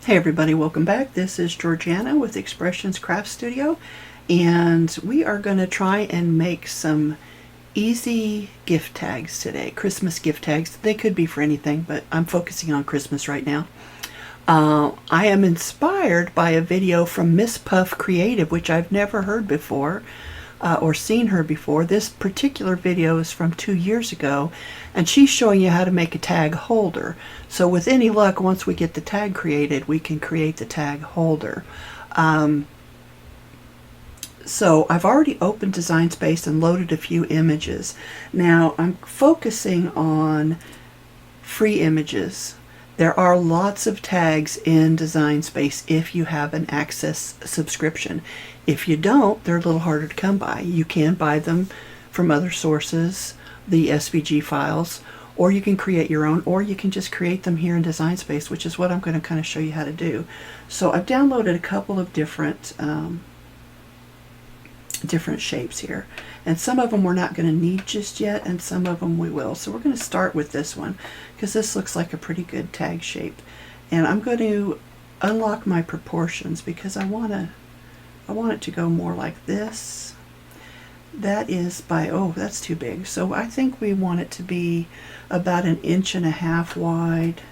Hey everybody, welcome back. This is Georgiana with Expressions Craft Studio, and we are going to try and make some easy gift tags today. Christmas gift tags. They could be for anything, but I'm focusing on Christmas right now. I am inspired by a video from Miss Puff Creative, which I've never heard before. Or seen her before. This particular video is from 2 years ago, and she's showing you how to make a tag holder. So with any luck, once we get the tag created, we can create the tag holder. So I've already opened Design Space and loaded a few images. Now I'm focusing on free images. There are lots of tags in Design Space if you have an Access subscription. If you don't, they're a little harder to come by. You can buy them from other sources, the SVG files, or you can create your own, or you can just create them here in Design Space, which is what I'm going to kind of show you how to do. So I've downloaded a couple of different shapes here, and some of them we're not going to need just yet, and some of them we will. So we're going to start with this one because this looks like a pretty good tag shape, and I'm going to unlock my proportions because I want it to go more like this. That is by, oh, that's too big. So I think we want it to be about 1.5 inches wide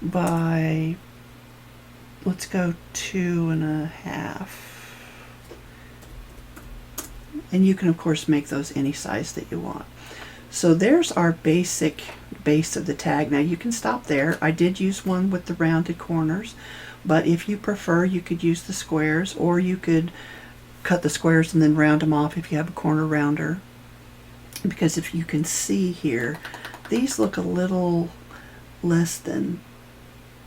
by, let's go 2.5. And you can of course make those any size that you want. So there's our basic base of the tag. Now you can stop there. I did use one with the rounded corners, but if you prefer, you could use the squares, or you could cut the squares and then round them off if you have a corner rounder. Because if you can see here, these look a little less than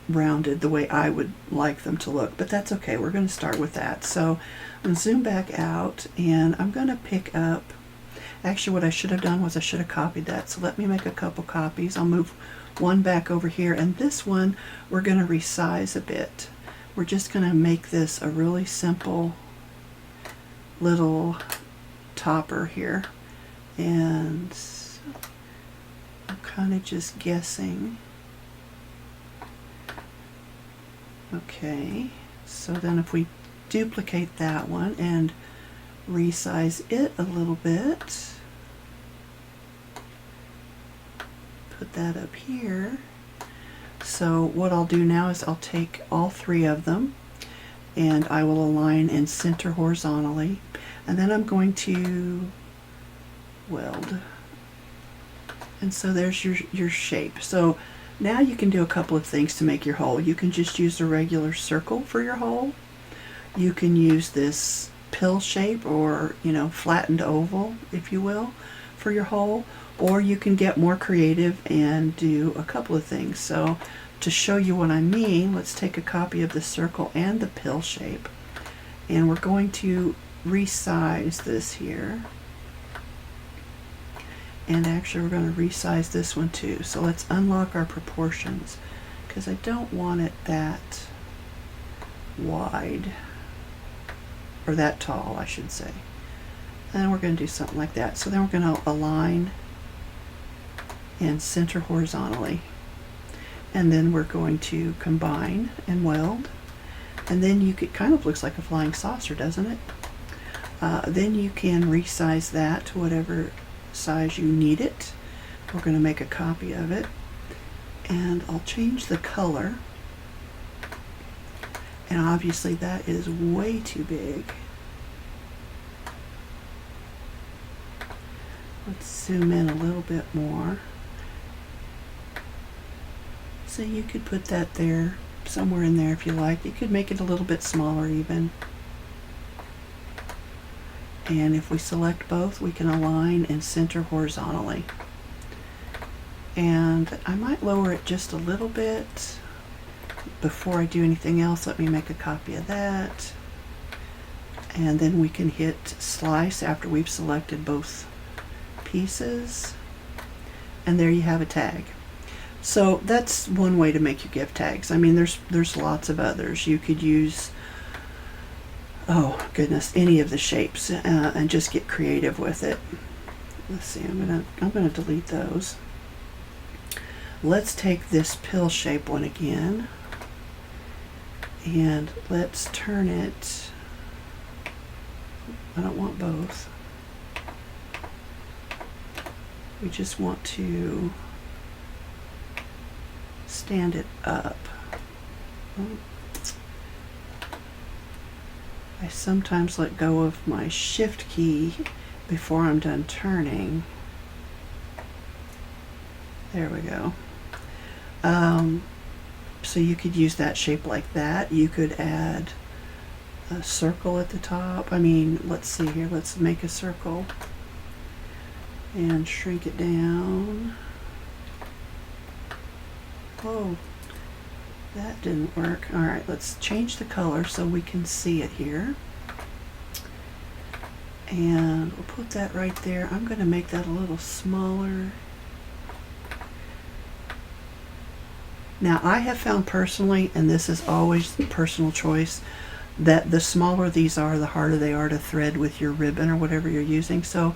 rounded the way I would like them to look, but that's okay. We're going to start with that. So I'm going to zoom back out, and I'm going to pick up, actually what I should have done was I should have copied that, so let me make a couple copies. I'll move one back over here, and this one we're going to resize a bit. We're just going to make this a really simple little topper here, and I'm kind of just guessing. Okay, so then if we duplicate that one and resize it a little bit, put that up here. So what I'll do now is I'll take all 3 of them and I will align and center horizontally, and then I'm going to weld. And so there's your shape. So now you can do a couple of things to make your hole. You can just use a regular circle for your hole. You can use this pill shape, or flattened oval, if you will, for your hole, or you can get more creative and do a couple of things. So to show you what I mean, let's take a copy of the circle and the pill shape, and we're going to resize this here. And actually we're going to resize this one too. So let's unlock our proportions, because I don't want it that wide, or that tall I should say. And we're going to do something like that. So then we're going to align and center horizontally, and then we're going to combine and weld, and then it kind of looks like a flying saucer, doesn't it? Then you can resize that to whatever size you need it. We're going to make a copy of it, and I'll change the color, and obviously that is way too big. Let's zoom in a little bit more. So you could put that there, somewhere in there if you like. You could make it a little bit smaller even. And if we select both, we can align and center horizontally. And I might lower it just a little bit. Before I do anything else, let me make a copy of that. And then we can hit slice after we've selected both pieces. And there you have a tag. So that's one way to make your gift tags. I mean, there's lots of others. You could use, oh goodness, any of the shapes and just get creative with it. Let's see, I'm gonna delete those. Let's take this pill shape one again. And let's turn it, I don't want both. We just want to stand it up. I sometimes let go of my shift key before I'm done turning. There we go. So you could use that shape like that. You could add a circle at the top. I mean, let's see here. Let's make a circle and shrink it down. Oh, that didn't work. All right, let's change the color so we can see it here. And we'll put that right there. I'm going to make that a little smaller. Now, I have found personally, and this is always personal choice, that the smaller these are, the harder they are to thread with your ribbon or whatever you're using. So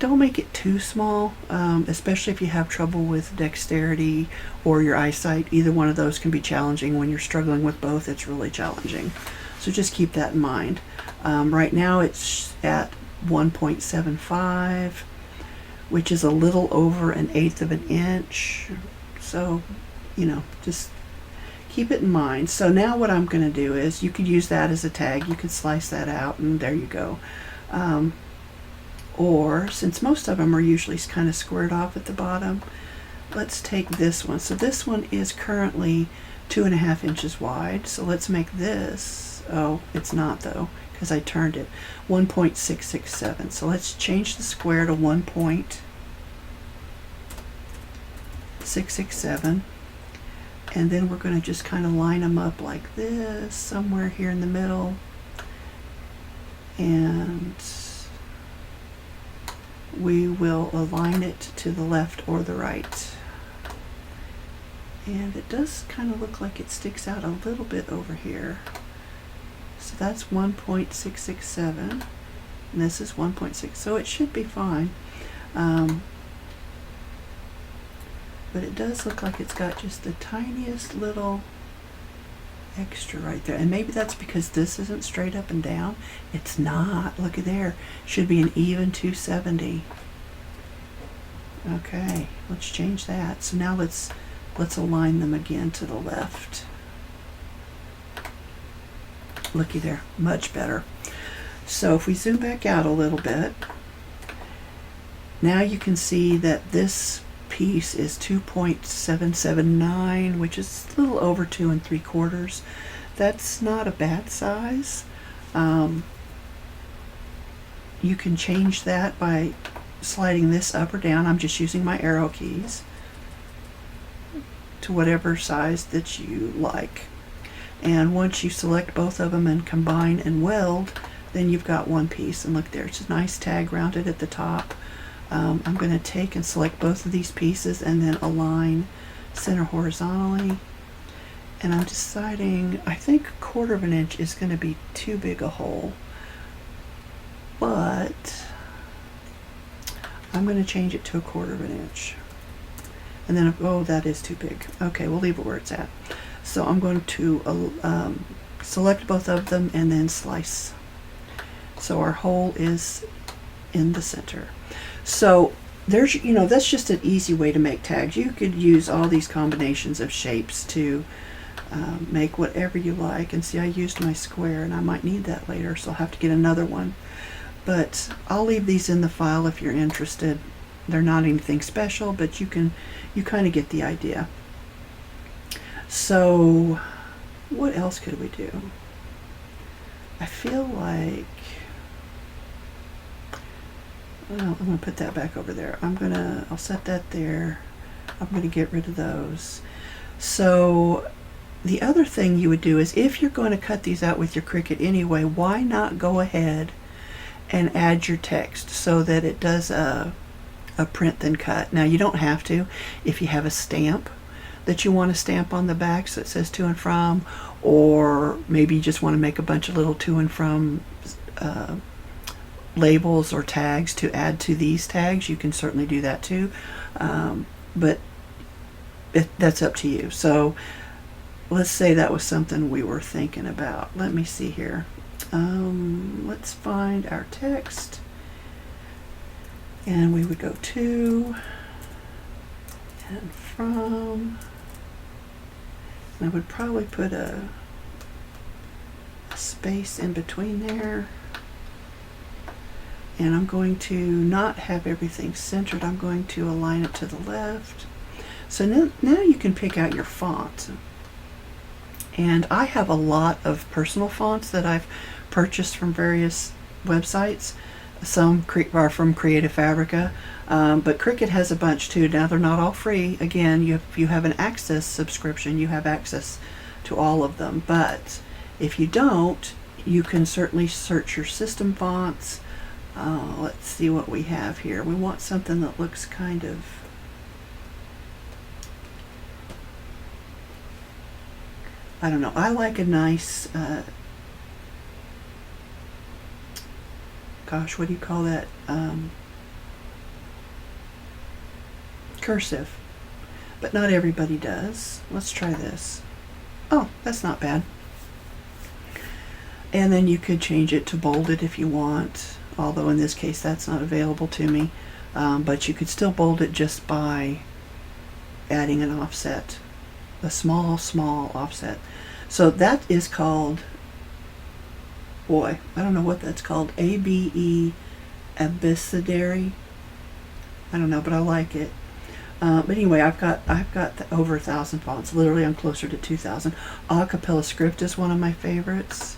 don't make it too small, especially if you have trouble with dexterity or your eyesight. Either one of those can be challenging. When you're struggling with both, it's really challenging. So just keep that in mind. Right now it's at 1.75, which is a little over 1/8 of an inch. So, you know, just keep it in mind. So now what I'm going to do is, you could use that as a tag. You could slice that out and there you go. Or since most of them are usually kind of squared off at the bottom, let's take this one. So this one is currently 2.5 inches wide. So let's make this, oh, it's not though, because I turned it, 1.667. So let's change the square to 1.667. And then we're going to just kind of line them up like this, somewhere here in the middle. And we will align it to the left or the right. And it does kind of look like it sticks out a little bit over here. So that's 1.667, and this is 1.6, so it should be fine. But it does look like it's got just the tiniest little extra right there. And maybe that's because this isn't straight up and down. It's not. Look at there. Should be an even 270. Okay, let's change that. So now let's align them again to the left. Looky there, much better. So if we zoom back out a little bit, now you can see that this piece is 2.779, which is a little over 2 3/4. That's not a bad size. You can change that by sliding this up or down. I'm just using my arrow keys to whatever size that you like. And once you select both of them and combine and weld, then you've got one piece. And look there, it's a nice tag rounded at the top. I'm going to take and select both of these pieces and then align center horizontally. And I'm deciding, I think 1/4 inch is going to be too big a hole, but I'm going to change it to 1/4 inch. And then, oh, that is too big. Okay, we'll leave it where it's at. So I'm going to select both of them and then slice. So our hole is in the center. So there's, you know, that's just an easy way to make tags. You could use all these combinations of shapes to make whatever you like. And see, I used my square, and I might need that later, so I'll have to get another one. But I'll leave these in the file if you're interested. They're not anything special, but you kind of get the idea. So what else could we do? I feel like, well, I'm going to put that back over there. I'll set that there. I'm going to get rid of those. So the other thing you would do is, if you're going to cut these out with your Cricut anyway, why not go ahead and add your text so that it does a print then cut. Now you don't have to. If you have a stamp that you want to stamp on the back so it says to and from, or maybe you just want to make a bunch of little to and from labels or tags to add to these tags, you can certainly do that too. But that's up to you. So let's say that was something we were thinking about. Let me see here. Let's find our text, and we would go to and from, and I would probably put a space in between there, and I'm going to not have everything centered. I'm going to align it to the left. So now you can pick out your font. And I have a lot of personal fonts that I've purchased from various websites. Some are from Creative Fabrica, but Cricut has a bunch too. Now they're not all free. Again, if you have an Access subscription, you have access to all of them. But if you don't, you can certainly search your system fonts. Let's see what we have here. We want something that looks kind of, I don't know. I like a nice, gosh, what do you call that? Cursive. But not everybody does. Let's try this. Oh, that's not bad. And then you could change it to bolded if you want, although in this case that's not available to me. But you could still bold it just by adding an offset, a small offset. So that is called, boy, I don't know what that's called, ABE Abecedary. I don't know, but I like it. But anyway, I've got over 1,000 fonts. Literally, I'm closer to 2,000. Acapella Script is one of my favorites.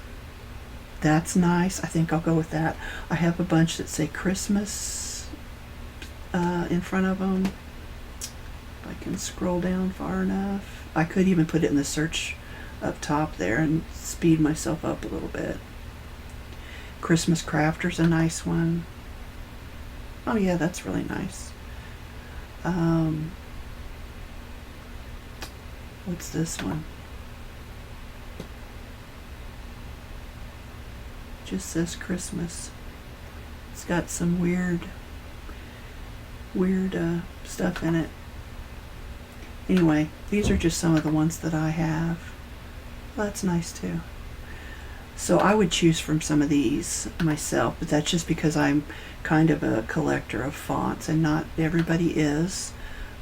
That's nice. I think I'll go with that. I have a bunch that say Christmas in front of them. If I can scroll down far enough. I could even put it in the search up top there and speed myself up a little bit. Christmas Crafter's a nice one. Oh yeah, that's really nice. What's this one? Just says Christmas. It's got some weird stuff in it. Anyway, these are just some of the ones that I have. Well, that's nice too. So I would choose from some of these myself, but that's just because I'm kind of a collector of fonts, and not everybody is.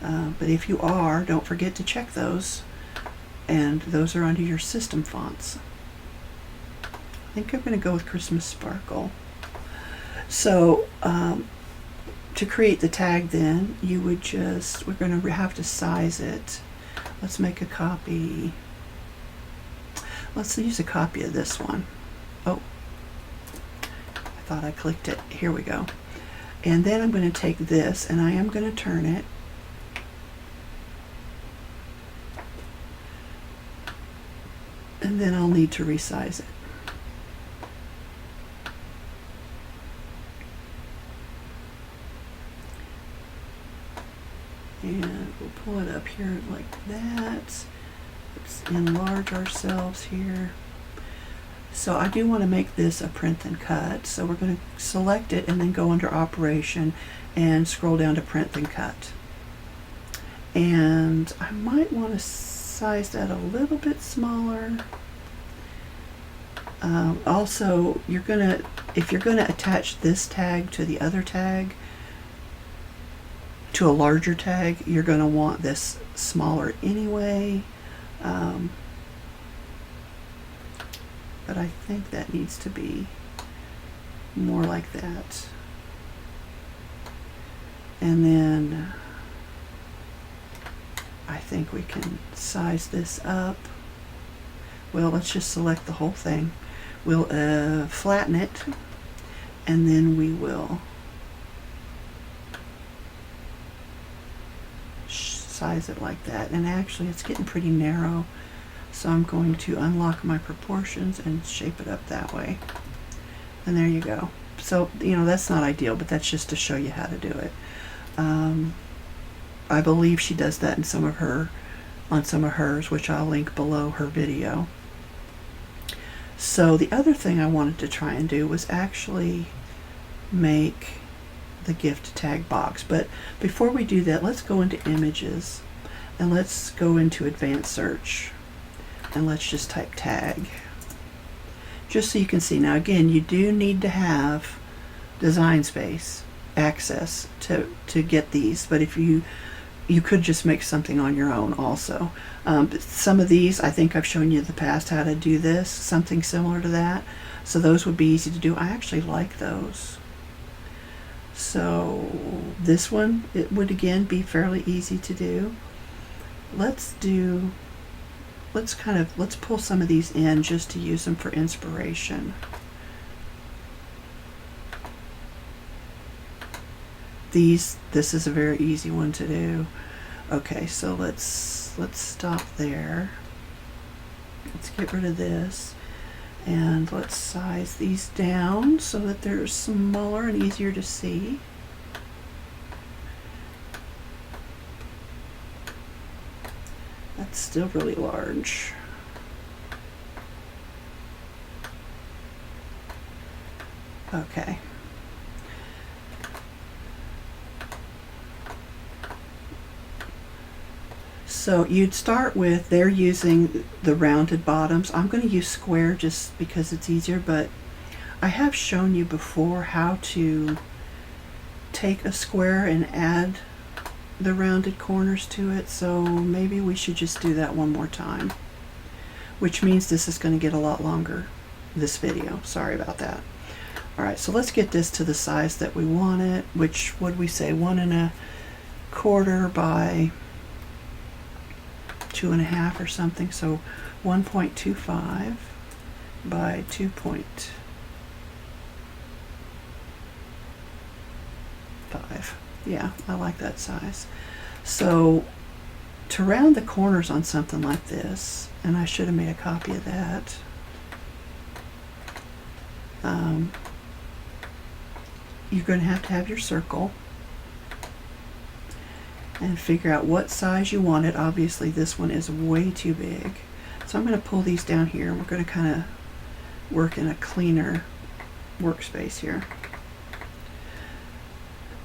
But if you are, don't forget to check those. And those are under your system fonts. I think I'm going to go with Christmas Sparkle. So to create the tag then, you would just, we're going to have to size it. Let's make a copy. Let's use a copy of this one. Oh, I thought I clicked it. Here we go. And then I'm going to take this and I am going to turn it. And then I'll need to resize it. And we'll pull it up here like that. Let's enlarge ourselves here. So I do want to make this a print and cut. So we're going to select it and then go under Operation and scroll down to Print and Cut. And I might want to size that a little bit smaller. Also, if you're gonna attach this tag to the other tag, to a larger tag, you're gonna want this smaller anyway. But I think that needs to be more like that. And then I think we can size this up. Well, let's just select the whole thing. We'll flatten it, and then we will size it like that. And actually, it's getting pretty narrow, so I'm going to unlock my proportions and shape it up that way. And there you go. So, you know, that's not ideal, but that's just to show you how to do it. I believe she does that in some of hers, which I'll link below her video. So the other thing I wanted to try and do was actually make the gift tag box. But before we do that, let's go into Images and let's go into Advanced Search. and let's just type tag. Just so you can see. Now again, you do need to have design space access to get these, but if you could just make something on your own also. But some of these, I think I've shown you in the past how to do this, something similar to that. So those would be easy to do. I actually like those. So this one, it would again be fairly easy to do. Let's pull some of these in just to use them for inspiration. This is a very easy one to do. Okay, so let's stop there. Let's get rid of this, and let's size these down so that they're smaller and easier to see. That's still really large. Okay. So you'd start with, they're using the rounded bottoms. I'm going to use square just because it's easier, but I have shown you before how to take a square and add the rounded corners to it, so maybe we should just do that one more time, which means this is going to get a lot longer, this video. Sorry about that. Alright, so let's get this to the size that we want it, which would we say 1¼ by 2½ or something, so 1.25 by 2.5. Yeah, I like that size. So to round the corners on something like this, and I should have made a copy of that, you're going to have your circle and figure out what size you want it. Obviously this one is way too big, so I'm going to pull these down here, and we're going to kind of work in a cleaner workspace here.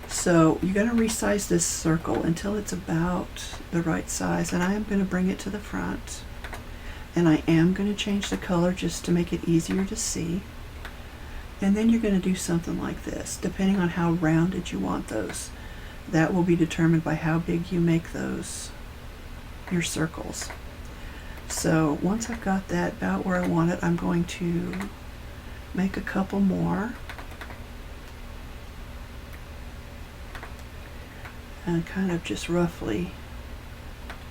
So you're going to resize this circle until it's about the right size, and I am going to bring it to the front, and I am going to change the color just to make it easier to see. And then you're going to do something like this, depending on how rounded you want those. That will be determined by how big you make those, your circles. So once I've got that about where I want it, I'm going to make a couple more and kind of just roughly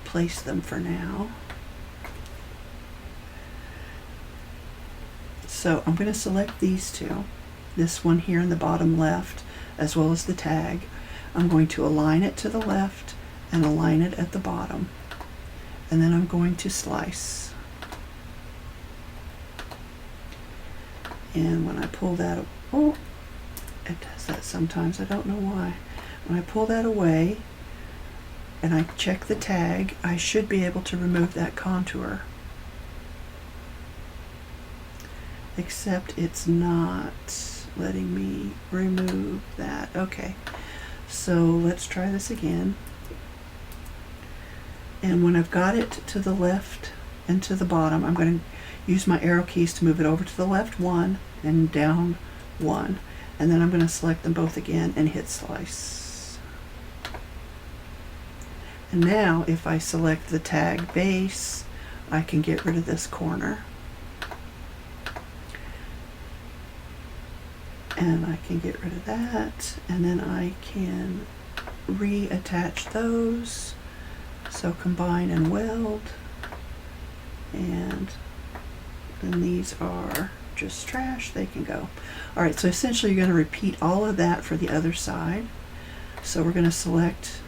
place them for now. So I'm going to select these two, this one here in the bottom left, as well as the tag. I'm going to align it to the left and align it at the bottom, and then I'm going to slice. And when I pull that, oh, it does that sometimes, I don't know why. When I pull that away and I check the tag, I should be able to remove that contour. Except it's not letting me remove that. Okay, so let's try this again. And when I've got it to the left and to the bottom, I'm going to use my arrow keys to move it over to the left one and down one. And then I'm going to select them both again and hit slice. And now if I select the tag base, I can get rid of this corner. And I can get rid of that, and then I can reattach those. So combine and weld, and then these are just trash, they can go. Alright, so essentially you're going to repeat all of that for the other side. So we're going to select,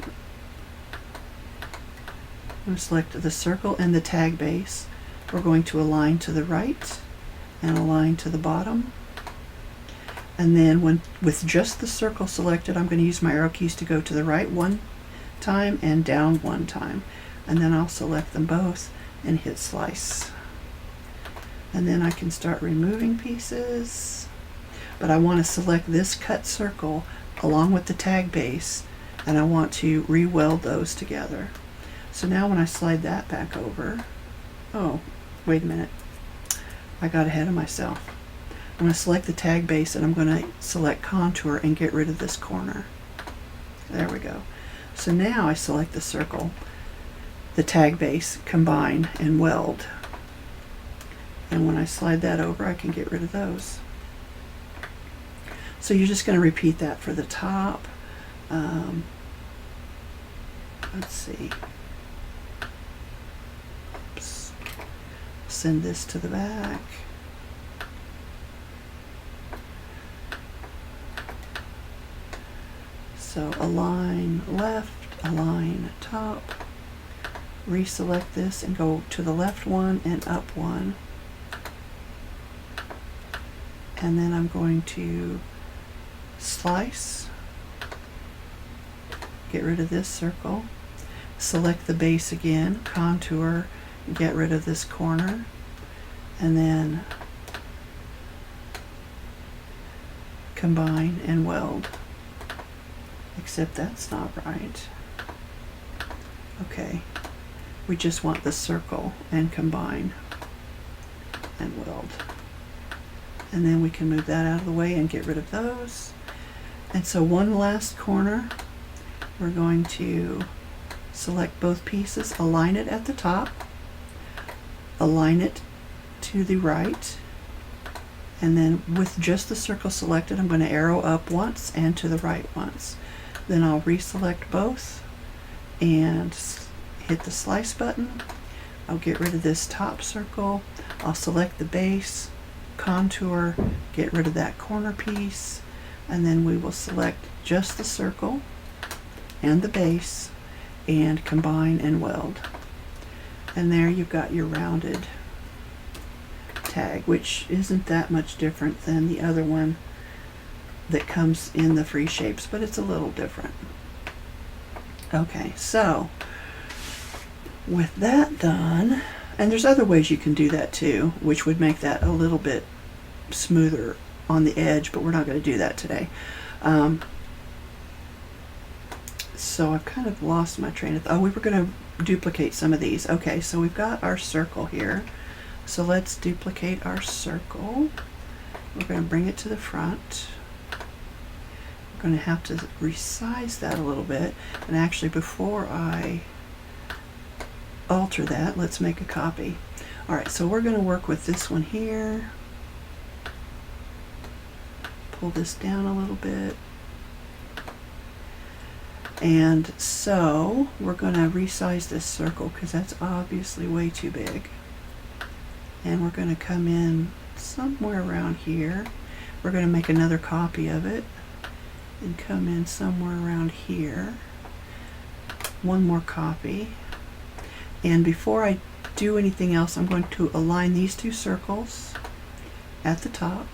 the circle and the tag base. We're going to align to the right and align to the bottom. And then with just the circle selected, I'm going to use my arrow keys to go to the right one time and down one time. And then I'll select them both and hit slice. And then I can start removing pieces. But I want to select this cut circle along with the tag base, and I want to re-weld those together. So now when I slide that back over, oh, wait a minute, I got ahead of myself. I'm going to select the tag base and I'm going to select contour and get rid of this corner. There we go. So now I select the circle, the tag base, combine, and weld. And when I slide that over, I can get rid of those. So you're just going to repeat that for the top. Let's see. Oops. Send this to the back. So align left, align top, reselect this and go to the left one and up one. And then I'm going to slice, get rid of this circle, select the base again, contour, get rid of this corner, and then combine and weld. Except that's not right. Okay, we just want the circle and combine and weld. And then we can move that out of the way and get rid of those. And so one last corner, we're going to select both pieces, align it at the top, align it to the right, and then with just the circle selected, I'm going to arrow up once and to the right once. Then I'll reselect both and hit the slice button. I'll get rid of this top circle. I'll select the base, contour, get rid of that corner piece, and then we will select just the circle and the base and combine and weld. And there you've got your rounded tag, which isn't that much different than the other one that comes in the free shapes, but it's a little different. Okay, so with that done, and there's other ways you can do that too, which would make that a little bit smoother on the edge, but we're not going to do that today. So I've kind of lost my train of thought. Oh, we were going to duplicate some of these. Okay, so we've got our circle here. So let's duplicate our circle. We're going to bring it to the front. We're going to have to resize that a little bit. And actually, before I alter that, let's make a copy. All right, so we're going to work with this one here. Pull this down a little bit. And so we're going to resize this circle because that's obviously way too big. And we're going to come in somewhere around here. We're going to make another copy of it and come in somewhere around here. One more copy. And before I do anything else, I'm going to align these two circles at the top.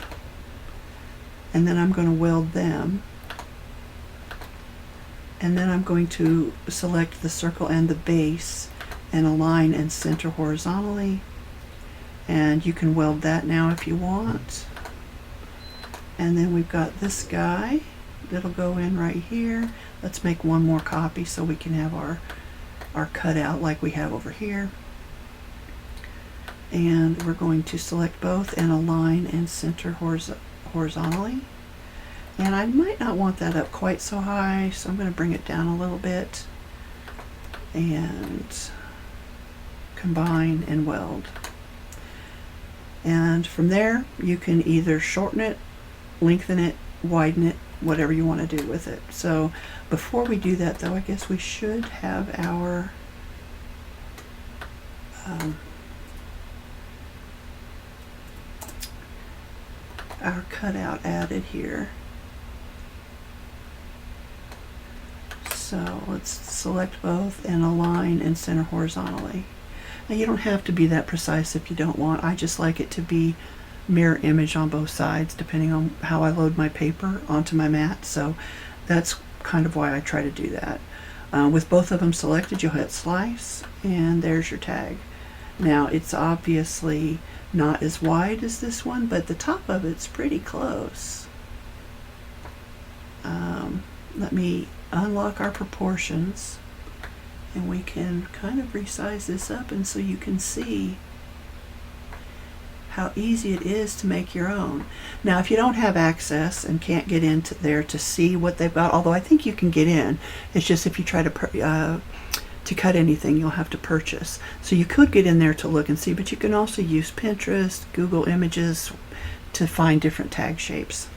And then I'm going to weld them. And then I'm going to select the circle and the base and align and center horizontally. And you can weld that now if you want. And then we've got this guy that'll go in right here. Let's make one more copy so we can have our cutout like we have over here. And we're going to select both and align and center horizontally. And I might not want that up quite so high, so I'm going to bring it down a little bit and combine and weld. And from there, you can either shorten it, lengthen it, widen it, whatever you want to do with it. So before we do that, though, I guess we should have our cutout added here. So let's select both and align and center horizontally. Now you don't have to be that precise if you don't want. I just like it to be mirror image on both sides depending on how I load my paper onto my mat. So that's kind of why I try to do that. With both of them selected, you'll hit slice and there's your tag. Now it's obviously not as wide as this one, but the top of it's pretty close. Let me unlock our proportions and we can kind of resize this up, and so you can see how easy it is to make your own. Now, if you don't have access and can't get into there to see what they've got, although I think you can get in, it's just if you try to cut anything, you'll have to purchase. So you could get in there to look and see, but you can also use Pinterest, Google Images to find different tag shapes.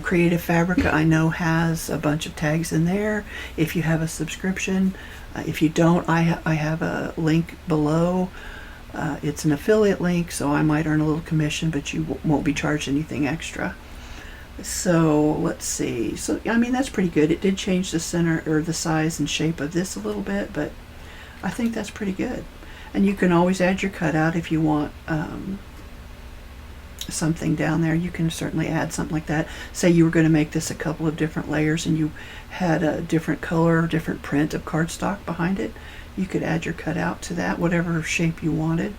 Creative Fabrica, I know, has a bunch of tags in there if you have a subscription. If you don't, I have a link below. It's an affiliate link, so I might earn a little commission, but you won't be charged anything extra. So let's see. So I mean, that's pretty good. It did change the center or the size and shape of this a little bit, but I think that's pretty good. And you can always add your cutout if you want something down there. You can certainly add something like that. Say you were going to make this a couple of different layers and you had a different color, different print of cardstock behind it. You could add your cutout to that, whatever shape you wanted.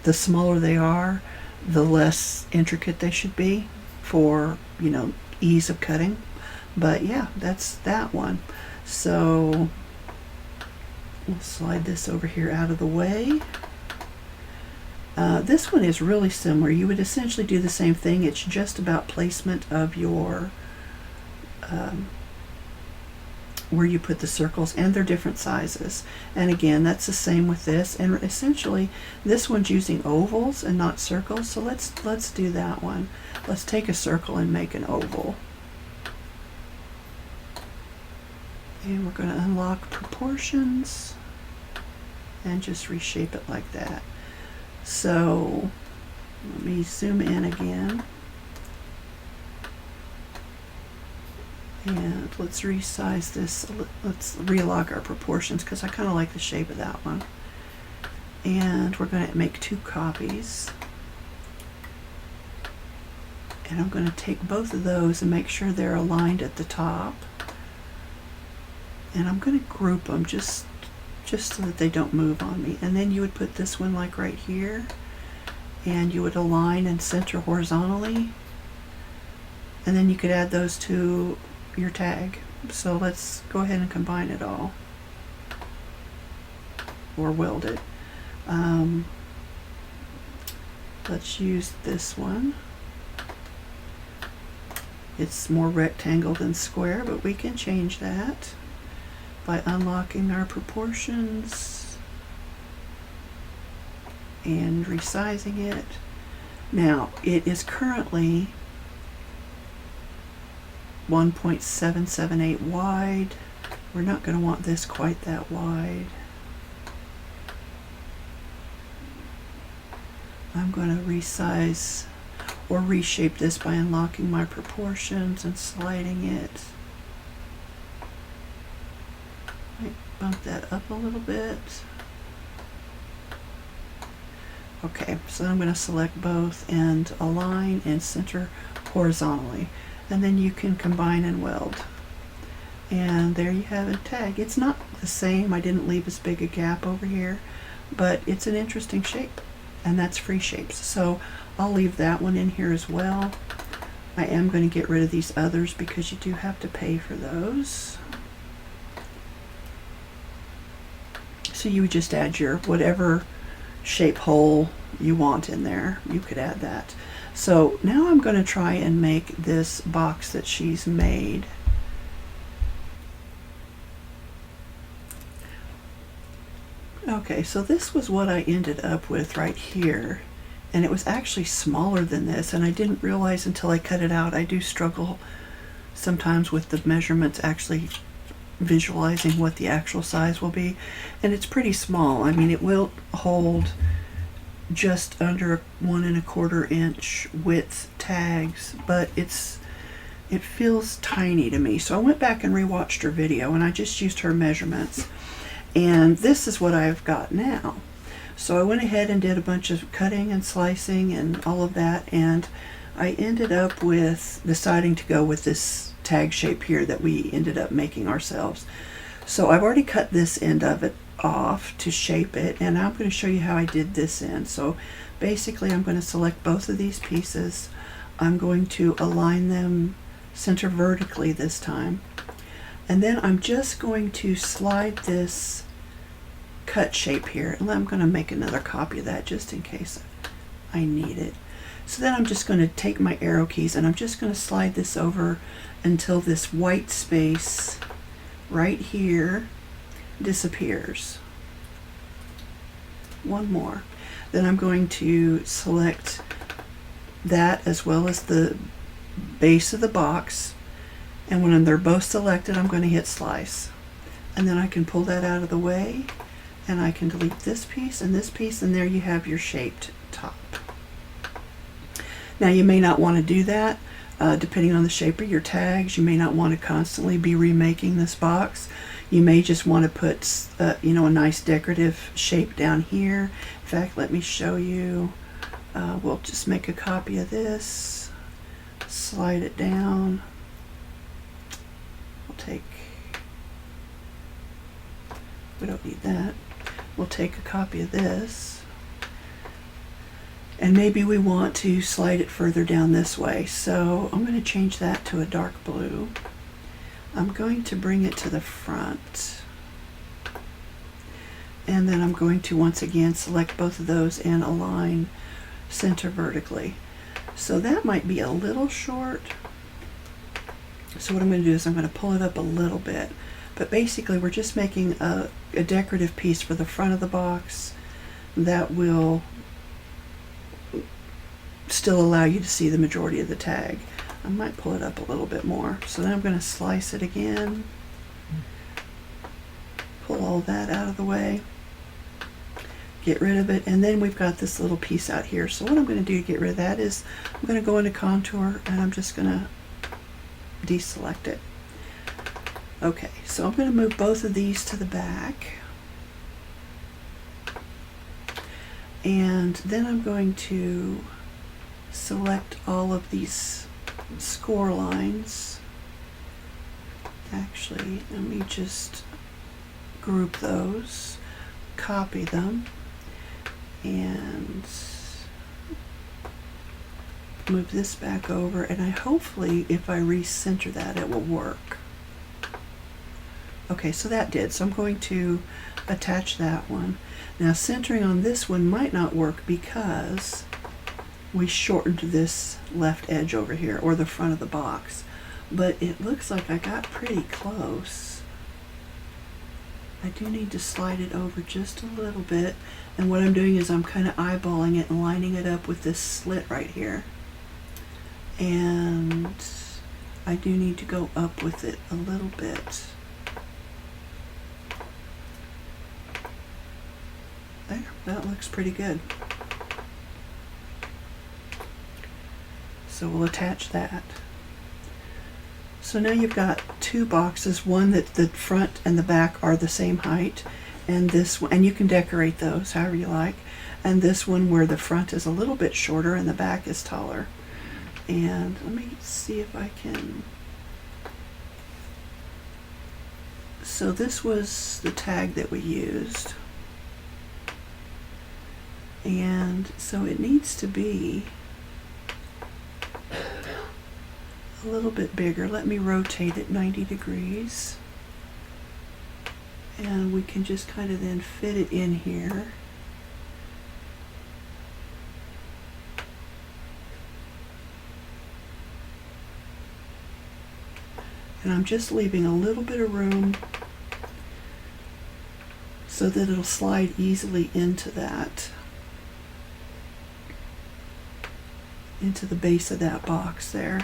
The smaller they are, the less intricate they should be for, you know, ease of cutting. But yeah, that's that one. So we'll slide this over here out of the way. This one is really similar. You would essentially do the same thing. It's just about placement of your where you put the circles, and they're different sizes. And again, that's the same with this. And essentially, this one's using ovals and not circles. So let's do that one. Let's take a circle and make an oval. And we're going to unlock proportions and just reshape it like that. So let me zoom in again. And let's resize this. Let's relock our proportions because I kind of like the shape of that one. And we're going to make 2 copies. And I'm going to take both of those and make sure they're aligned at the top. And I'm going to group them just so that they don't move on me. And then you would put this one like right here, and you would align and center horizontally, and then you could add those to your tag. So let's go ahead and combine it all, or weld it. Let's use this one. It's more rectangle than square, but we can change that by unlocking our proportions and resizing it. Now, it is currently 1.778 wide. We're not going to want this quite that wide. I'm going to resize or reshape this by unlocking my proportions and sliding it. Bump that up a little bit. Okay, so I'm going to select both and align and center horizontally, and then you can combine and weld. And there you have a tag. It's not the same. I didn't leave as big a gap over here, but it's an interesting shape, and that's free shapes. So I'll leave that one in here as well. I am going to get rid of these others because you do have to pay for those. So you would just add your whatever shape hole you want in there. You could add that. So now I'm going to try and make this box that she's made. Okay, so this was what I ended up with right here. And it was actually smaller than this, and I didn't realize until I cut it out. I do struggle sometimes with the measurements actually visualizing what the actual size will be, and it's pretty small. I mean, it will hold just under 1 1/4 inch width tags, but it feels tiny to me. So I went back and rewatched her video, and I just used her measurements, and this is what I've got now. So I went ahead and did a bunch of cutting and slicing and all of that, and I ended up with deciding to go with this tag shape here that we ended up making ourselves. So I've already cut this end of it off to shape it, and I'm going to show you how I did this end. So basically I'm going to select both of these pieces. I'm going to align them center vertically this time, and then I'm just going to slide this cut shape here, and I'm going to make another copy of that just in case I need it. So then I'm just going to take my arrow keys and I'm just going to slide this over until this white space right here disappears. One more. Then I'm going to select that as well as the base of the box, and when they're both selected I'm going to hit slice, and then I can pull that out of the way and I can delete this piece, and there you have your shaped top. Now you may not want to do that depending on the shape of your tags. You may not want to constantly be remaking this box. You may just want to put you know, a nice decorative shape down here. In fact, let me show you. We'll just make a copy of this, slide it down. We don't need that. We'll take a copy of this, and maybe we want to slide it further down this way, so I'm going to change that to a dark blue. I'm going to bring it to the front, and then I'm going to once again select both of those and align center vertically. So that might be a little short, so what I'm going to do is I'm going to pull it up a little bit. But basically we're just making a decorative piece for the front of the box that will still allow you to see the majority of the tag. I might pull it up a little bit more. So then I'm going to slice it again, pull all that out of the way, get rid of it, and then we've got this little piece out here. So what I'm going to do to get rid of that is I'm going to go into contour and I'm just going to deselect it. Okay, so I'm going to move both of these to the back, and then I'm going to select all of these score lines. Actually, let me just group those, copy them, and move this back over, and hopefully if I recenter that it will work. Okay, so that did. So I'm going to attach that one. Now centering on this one might not work because we shortened this left edge over here, or the front of the box, but it looks like I got pretty close. I do need to slide it over just a little bit, and what I'm doing is I'm kind of eyeballing it and lining it up with this slit right here, and I do need to go up with it a little bit. There, that looks pretty good. So we'll attach that. So now you've got two boxes, one that the front and the back are the same height, and this one, and you can decorate those however you like, and this one where the front is a little bit shorter and the back is taller. And let me see if I can. So this was the tag that we used. And so it needs to be a little bit bigger. Let me rotate it 90 degrees. And we can just kind of then fit it in here. And I'm just leaving a little bit of room so that it'll slide easily into that, into the base of that box there.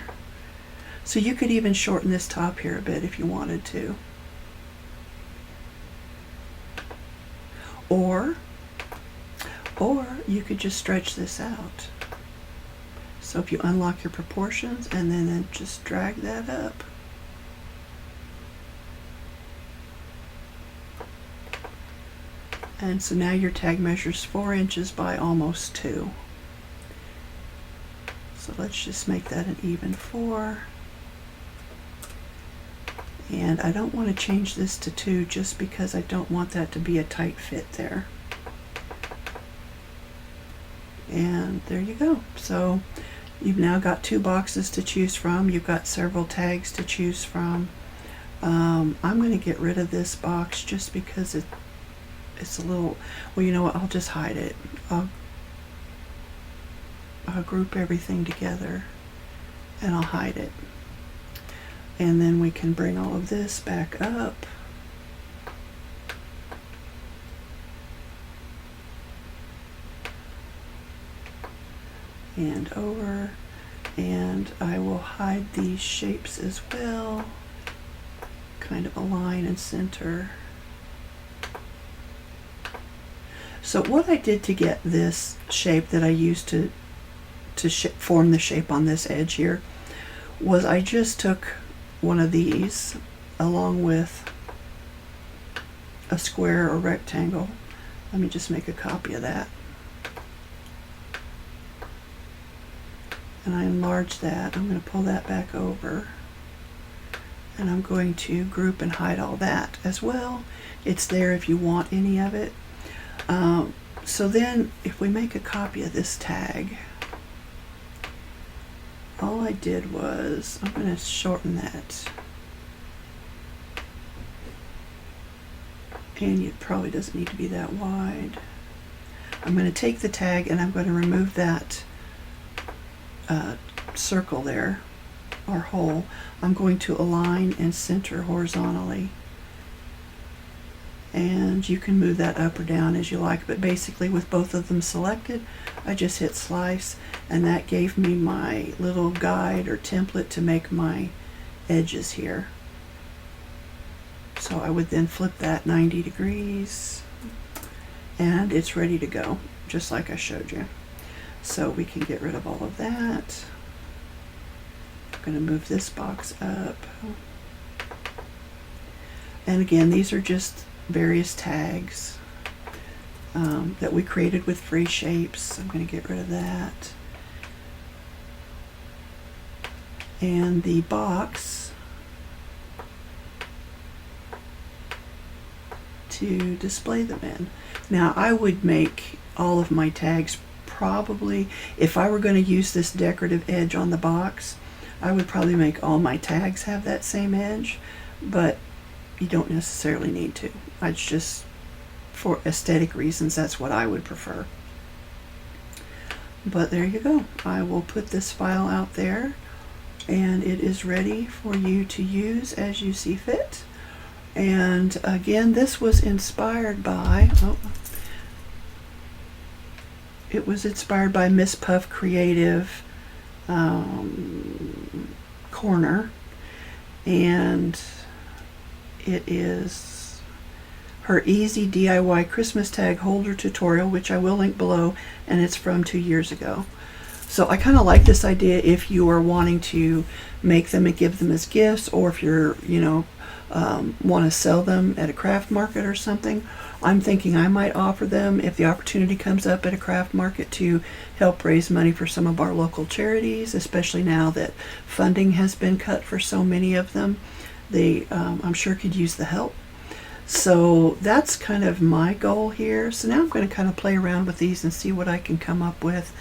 So you could even shorten this top here a bit if you wanted to. Or you could just stretch this out. So if you unlock your proportions and then just drag that up. And so now your tag measures 4 inches by almost 2. So let's just make that an even 4. And I don't want to change this to 2 just because I don't want that to be a tight fit there. And there you go. So you've now got 2 boxes to choose from. You've got several tags to choose from. I'm going to get rid of this box just because it's a little, well, you know what, I'll just hide it. I'll group everything together and I'll hide it. And then we can bring all of this back up. And over, and I will hide these shapes as well, kind of align and center. So what I did to get this shape that I used to form the shape on this edge here was I just took one of these along with a square or rectangle. Let me just make a copy of that. And I enlarge that. I'm going to pull that back over. And I'm going to group and hide all that as well. It's there if you want any of it. So then if we make a copy of this tag, all I did was, I'm going to shorten that. And it probably doesn't need to be that wide. I'm going to take the tag and I'm going to remove that circle there, or hole. I'm going to align and center horizontally. And you can move that up or down as you like, but basically with both of them selected, I just hit slice, and that gave me my little guide or template to make my edges here. So I would then flip that 90 degrees, and it's ready to go, just like I showed you. So we can get rid of all of that. I'm going to move this box up. And again, these are just various tags that we created with free shapes. I'm going to get rid of that. And the box to display them in. Now I would make all of my tags probably, if I were going to use this decorative edge on the box, I would probably make all my tags have that same edge, but you don't necessarily need to. It's just for aesthetic reasons, that's what I would prefer. But there you go. I will put this file out there, and it is ready for you to use as you see fit. And again, this was inspired by, it was inspired by Miss Puff Creative Corner, and it is her easy DIY Christmas tag holder tutorial, which I will link below, and it's from 2 years ago. So I kind of like this idea if you are wanting to make them and give them as gifts, or if you're, want to sell them at a craft market or something. I'm thinking I might offer them, if the opportunity comes up at a craft market, to help raise money for some of our local charities, especially now that funding has been cut for so many of them. They, I'm sure, could use the help. So that's kind of my goal here. So now I'm going to kind of play around with these and see what I can come up with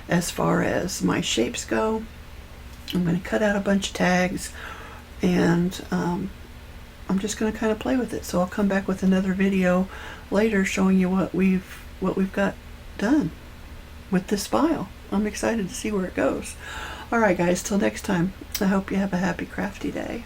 as far as my shapes go. I'm going to cut out a bunch of tags, and I'm just going to kind of play with it. So I'll come back with another video later showing you what we've got done with this file. I'm excited to see where it goes. All right, guys, till next time, I hope you have a happy crafty day.